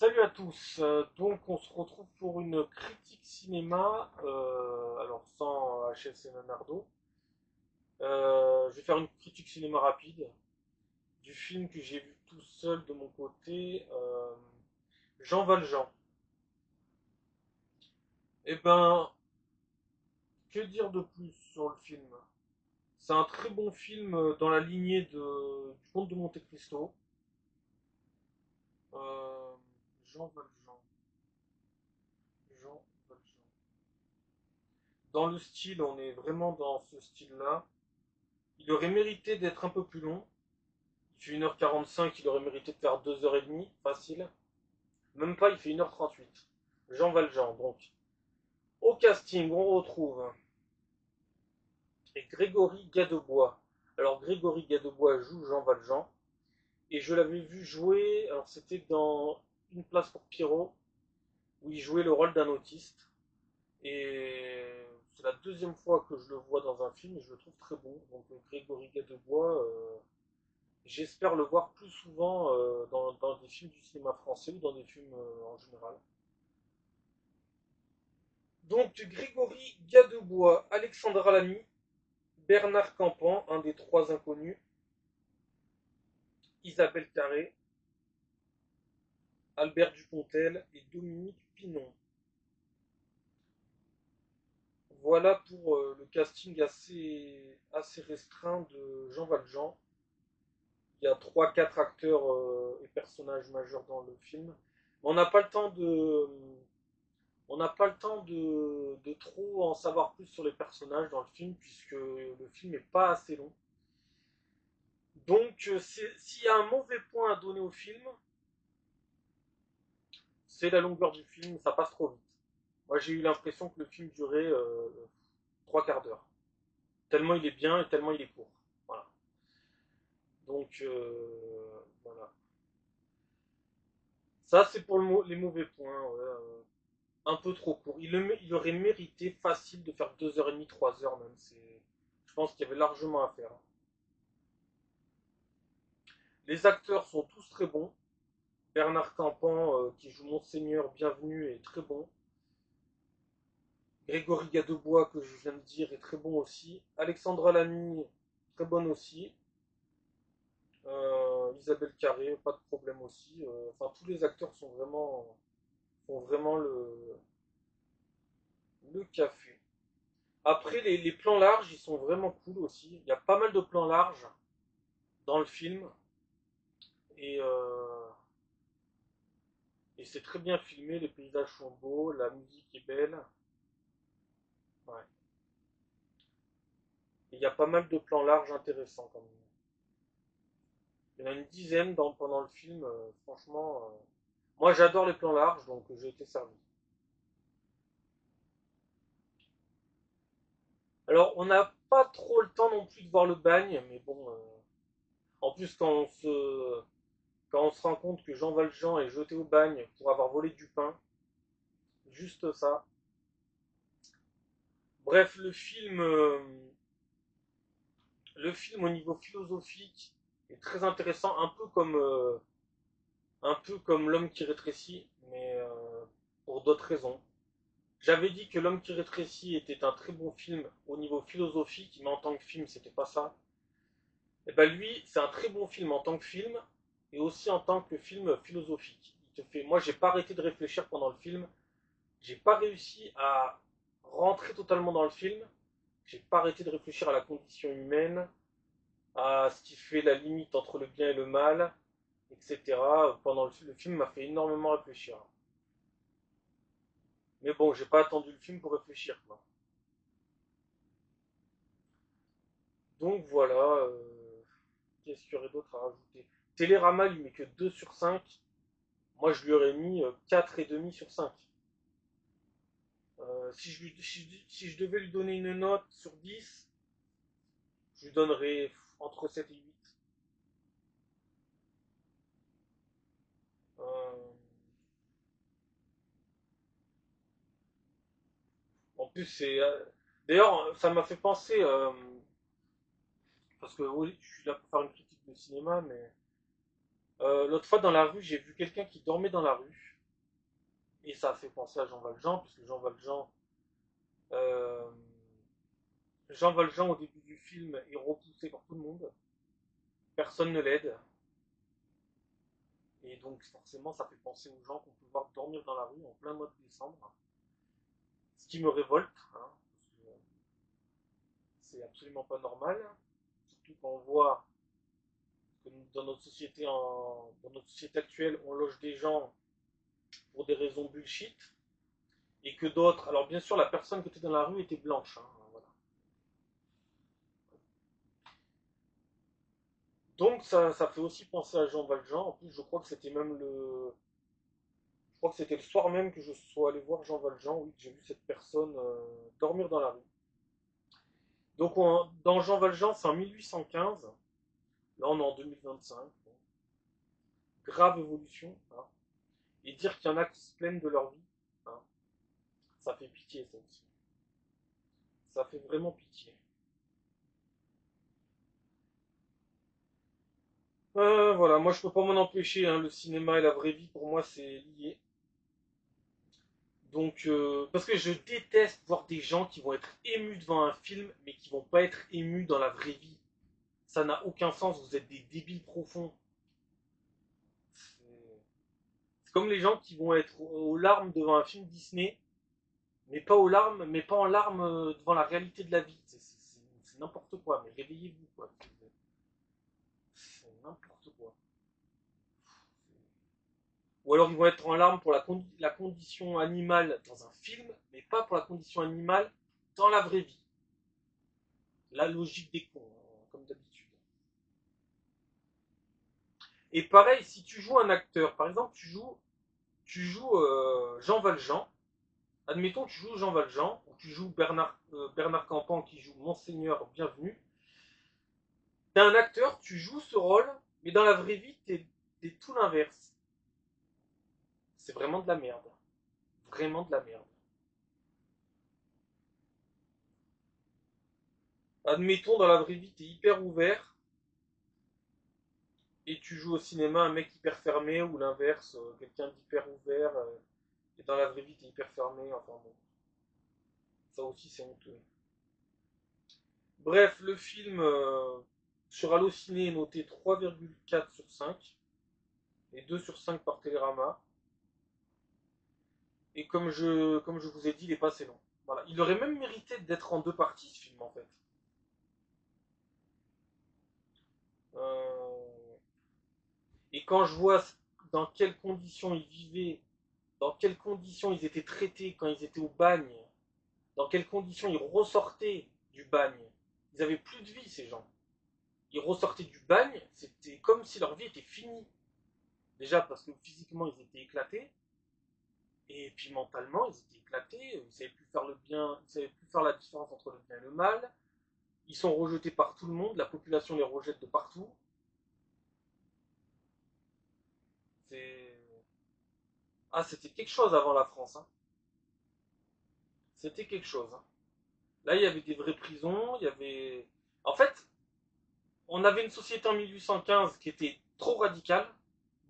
Salut à tous, donc on se retrouve pour une critique cinéma, alors sans HSC Leonardo. Je vais faire une critique cinéma rapide du film que j'ai vu tout seul de mon côté, Jean Valjean. Eh ben, que dire de plus sur le film? C'est un très bon film dans la lignée du Comte de Monte-Cristo. Euh, Jean Valjean, Jean Valjean. Dans le style, on est vraiment dans ce style-là. Il aurait mérité d'être un peu plus long. Il fait 1h45, il aurait mérité de faire 2h30, facile. Même pas, il fait 1h38. Jean Valjean, donc. Au casting, on retrouve Grégory Gadebois. Alors, Grégory Gadebois joue Jean Valjean. Et je l'avais vu jouer, alors c'était dans Une place pour Pierrot, où il jouait le rôle d'un autiste. Et c'est la deuxième fois que je le vois dans un film et je le trouve très bon. Donc, Grégory Gadebois, j'espère le voir plus souvent dans des films du cinéma français ou dans des films en général. Donc Grégory Gadebois, Alexandra Lamy, Bernard Campan, un des trois inconnus, Isabelle Carré, Albert Dupontel et Dominique Pinon. Voilà pour le casting assez restreint de Jean Valjean. Il y a trois quatre acteurs et personnages majeurs dans le film. Mais on n'a pas le temps de trop en savoir plus sur les personnages dans le film, puisque le film n'est pas assez long. Donc, s'il y a un mauvais point à donner au film, c'est la longueur du film, ça passe trop vite. Moi, j'ai eu l'impression que le film durait trois quarts d'heure. Tellement il est bien et tellement il est court. Voilà. Donc, voilà. Ça, c'est pour les mauvais points. Ouais, un peu trop court. Il aurait mérité facile de faire 2h30, 3h même. Je pense qu'il y avait largement à faire. Les acteurs sont tous très bons. Bernard Campan, qui joue Monseigneur Bienvenu, est très bon. Grégory Gadebois, que je viens de dire, est très bon aussi. Alexandra Lamy, très bonne aussi. Isabelle Carré, pas de problème aussi. Enfin, tous les acteurs font vraiment le café. Après, les plans larges, ils sont vraiment cool aussi. Il y a pas mal de plans larges dans le film. Et, euh, et c'est très bien filmé, les paysages sont beaux, la musique est belle. Ouais. Il y a pas mal de plans larges intéressants quand même. Il y en a une dizaine pendant le film, franchement. Moi j'adore les plans larges, donc j'ai été servi. Alors on n'a pas trop le temps non plus de voir le bagne, mais bon. En plus quand on se rend compte que Jean Valjean est jeté au bagne pour avoir volé du pain, juste ça. Bref, le film au niveau philosophique est très intéressant, un peu comme L'homme qui rétrécit, mais pour d'autres raisons. J'avais dit que L'homme qui rétrécit était un très bon film au niveau philosophique, mais en tant que film, c'était pas ça. Et ben lui, c'est un très bon film en tant que film, et aussi en tant que film philosophique. Moi, j'ai pas arrêté de réfléchir pendant le film. J'ai pas réussi à rentrer totalement dans le film. J'ai pas arrêté de réfléchir à la condition humaine, à ce qui fait la limite entre le bien et le mal, etc. Pendant le film m'a fait énormément réfléchir. Mais bon, j'ai pas attendu le film pour réfléchir, quoi. Donc voilà, qu'est-ce qu'il y aurait d'autre à rajouter? Télérama lui met que 2 sur 5. Moi je lui aurais mis 4,5 sur 5. Si je devais lui donner une note sur 10, je lui donnerais entre 7 et 8. Euh, En plus, d'ailleurs, ça m'a fait penser, parce que oui, je suis là pour faire une critique de cinéma, mais L'autre fois dans la rue, j'ai vu quelqu'un qui dormait dans la rue. Et ça a fait penser à Jean Valjean, parce que euh, Jean Valjean au début du film est repoussé par tout le monde. Personne ne l'aide. Et donc forcément ça fait penser aux gens qu'on peut voir dormir dans la rue en plein mois de décembre. Ce qui me révolte, hein, parce que c'est absolument pas normal. Surtout quand on voit que dans notre société actuelle, on loge des gens pour des raisons bullshit. Et que d'autres, alors bien sûr la personne qui était dans la rue était blanche, hein, voilà. Donc ça fait aussi penser à Jean Valjean. En plus, je crois que c'était même je crois que c'était le soir même que je sois allé voir Jean Valjean, oui, que j'ai vu cette personne dormir dans la rue. Donc dans Jean Valjean, c'est en 1815. Là, on est en 2025. Bon, grave évolution, hein. Et dire qu'il y en a qui se plaignent de leur vie, hein, ça fait pitié, ça aussi. Ça fait vraiment pitié. Voilà, moi je peux pas m'en empêcher, hein, le cinéma et la vraie vie, pour moi, c'est lié. Donc, parce que je déteste voir des gens qui vont être émus devant un film, mais qui vont pas être émus dans la vraie vie. Ça n'a aucun sens, vous êtes des débiles profonds. C'est comme les gens qui vont être aux larmes devant un film Disney, mais pas aux larmes, mais pas en larmes devant la réalité de la vie. C'est n'importe quoi, mais réveillez-vous, quoi. C'est n'importe quoi. Ou alors ils vont être en larmes pour la condition animale dans un film, mais pas pour la condition animale dans la vraie vie. La logique des cons, hein, comme d'habitude. Et pareil, si tu joues un acteur, par exemple, tu joues Jean Valjean, admettons tu joues Jean Valjean, ou tu joues Bernard Campan qui joue Monseigneur Bienvenu, t'es un acteur, tu joues ce rôle, mais dans la vraie vie, t'es tout l'inverse. C'est vraiment de la merde. Vraiment de la merde. Admettons, dans la vraie vie, t'es hyper ouvert, et tu joues au cinéma un mec hyper fermé, ou l'inverse, quelqu'un d'hyper ouvert, et dans la vraie vie, t'es hyper fermé, enfin bon. Ça aussi, c'est honteux. Bref, le film sur Allociné est noté 3,4 sur 5 et 2 sur 5 par Télérama. Et comme je vous ai dit, il est pas assez long. Voilà. Il aurait même mérité d'être en deux parties, ce film, en fait. Euh, Et quand je vois dans quelles conditions ils vivaient, dans quelles conditions ils étaient traités quand ils étaient au bagne, dans quelles conditions ils ressortaient du bagne, ils avaient plus de vie, ces gens. Ils ressortaient du bagne, c'était comme si leur vie était finie. Déjà parce que physiquement ils étaient éclatés, et puis mentalement ils étaient éclatés, ils ne savaient plus faire le bien, ils ne savaient plus faire la différence entre le bien et le mal. Ils sont rejetés par tout le monde, la population les rejette de partout. C'est... Ah, c'était quelque chose avant la France, hein. C'était quelque chose, hein. Là, il y avait des vraies prisons, il y avait... En fait, on avait une société en 1815 qui était trop radicale,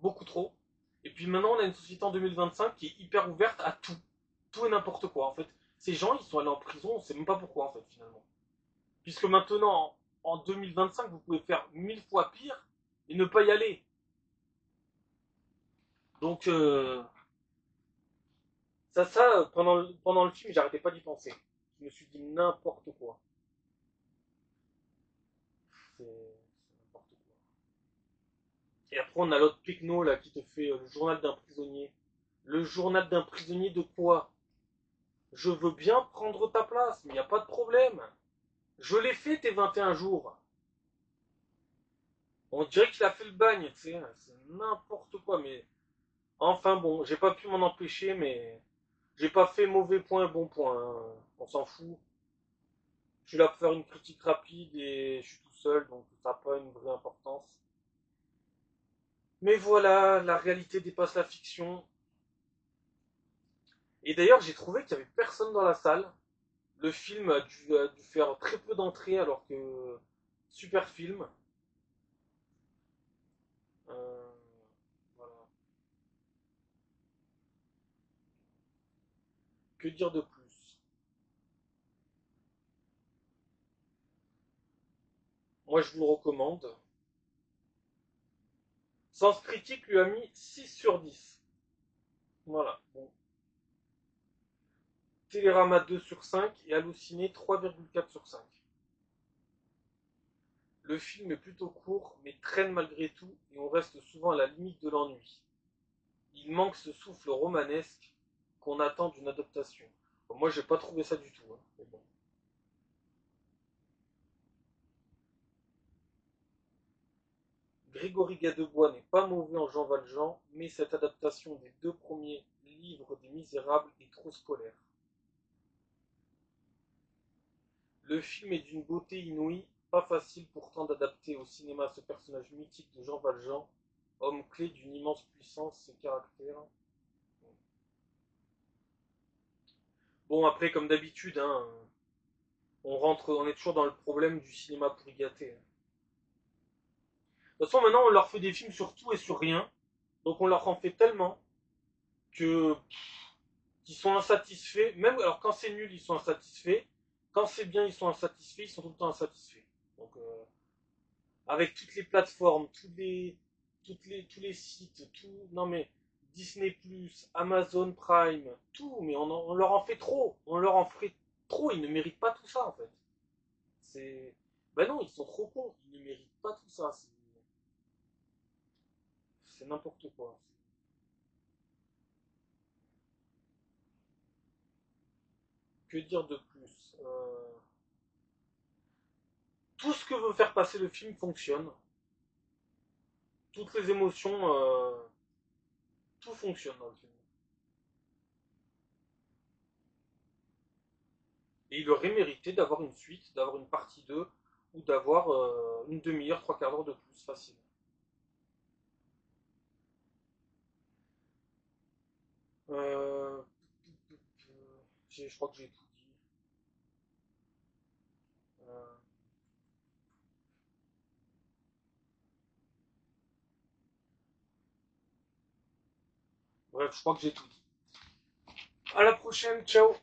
beaucoup trop. Et puis maintenant, on a une société en 2025 qui est hyper ouverte à tout. Tout et n'importe quoi, en fait. Ces gens, ils sont allés en prison, on sait même pas pourquoi, en fait, finalement. Puisque maintenant, en 2025, vous pouvez faire 1000 fois pire et ne pas y aller. Donc, pendant le film, j'arrêtais pas d'y penser. Je me suis dit n'importe quoi. C'est n'importe quoi. Et après, on a l'autre Picno, là, qui te fait le journal d'un prisonnier. Le journal d'un prisonnier de quoi? Je veux bien prendre ta place, mais il n'y a pas de problème. Je l'ai fait tes 21 jours. On dirait qu'il a fait le bagne, tu sais. C'est n'importe quoi, mais... Enfin bon, j'ai pas pu m'en empêcher, mais... J'ai pas fait mauvais point, bon point, hein. On s'en fout. Je suis là pour faire une critique rapide et je suis tout seul, donc ça n'a pas une vraie importance. Mais voilà, la réalité dépasse la fiction. Et d'ailleurs, j'ai trouvé qu'il y avait personne dans la salle. Le film a dû faire très peu d'entrées alors que super film. Euh, Que dire de plus? Moi, je vous le recommande. Sens Critique lui a mis 6 sur 10. Voilà. Bon. Télérama 2 sur 5 et Halluciné 3,4 sur 5. Le film est plutôt court, mais traîne malgré tout, et on reste souvent à la limite de l'ennui. Il manque ce souffle romanesque qu'on attend d'une adaptation. Bon, moi, j'ai pas trouvé ça du tout. Hein, mais bon. Grégory Gadebois n'est pas mauvais en Jean Valjean, mais cette adaptation des 2 premiers livres des Misérables est trop scolaire. Le film est d'une beauté inouïe, pas facile pourtant d'adapter au cinéma ce personnage mythique de Jean Valjean, homme clé d'une immense puissance et caractère. Bon, après, comme d'habitude, hein, on est toujours dans le problème du cinéma pourri gâté. De toute façon, maintenant, on leur fait des films sur tout et sur rien, donc on leur en fait tellement que qu'ils sont insatisfaits. Même alors quand c'est nul, ils sont insatisfaits. Quand c'est bien, ils sont insatisfaits. Ils sont tout le temps insatisfaits. Donc avec toutes les plateformes, tous les sites, tout. Non mais Disney+, Amazon Prime, tout. Mais on leur en fait trop. On leur en ferait trop. Ils ne méritent pas tout ça en fait. C'est ben non, ils sont trop cons. Ils ne méritent pas tout ça. C'est n'importe quoi. Que dire de plus? Tout ce que veut faire passer le film fonctionne. Toutes les émotions, tout fonctionne dans le film. Et il aurait mérité d'avoir une suite, d'avoir une partie 2 ou d'avoir une demi-heure, trois quarts d'heure de plus, facile. Euh, je crois que j'ai tout dit. Euh, bref, je crois que j'ai tout dit. À la prochaine, ciao.